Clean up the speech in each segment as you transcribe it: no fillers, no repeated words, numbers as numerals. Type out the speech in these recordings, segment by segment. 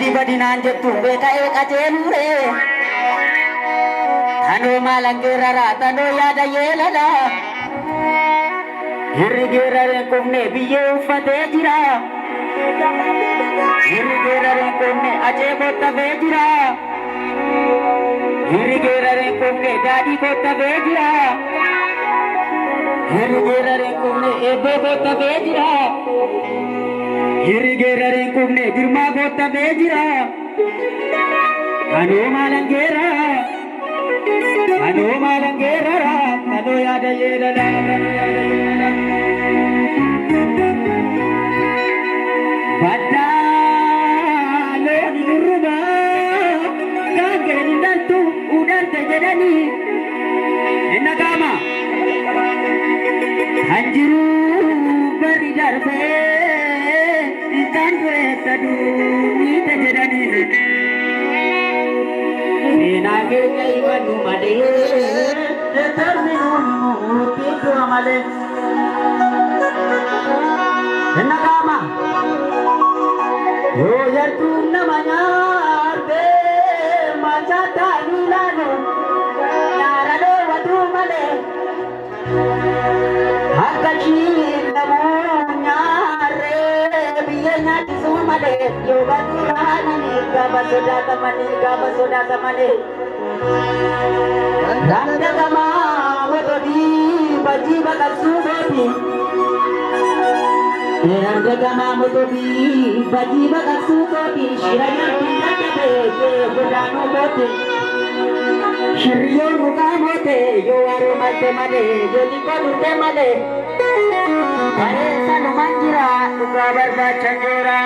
Badi badi nanje tumbe kae kacelure Thano malangera ratano yada yelala Hirigera kumne biye ufate jira Hirigera kumne aje bota vejira Hirigera kumne dadi bota vejira Hirigera kumne ebe bota vejira Hirigera kumne dirma bota vejira Anu malangera Tano yada yelala Badalo di rumah Kagak dantu udah terjadi Enagama Hanjuru beri darbe Tanpa tadu ni terjadi Enage kai manu made Terminu tipu amale Enagama Oh ya tu namanya be macata nilano narado wadu male hakachi namunya re biyanya tisumale yo wadu hani gabasoda tamane randa kama wadi baji bakasubati Randa kama motobi baji bakasubati shiraya pintate budano bote shiriyo mukamote yo aro mate jadi kodute male Are sanu manjira ukabar bachanjora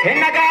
Ennaga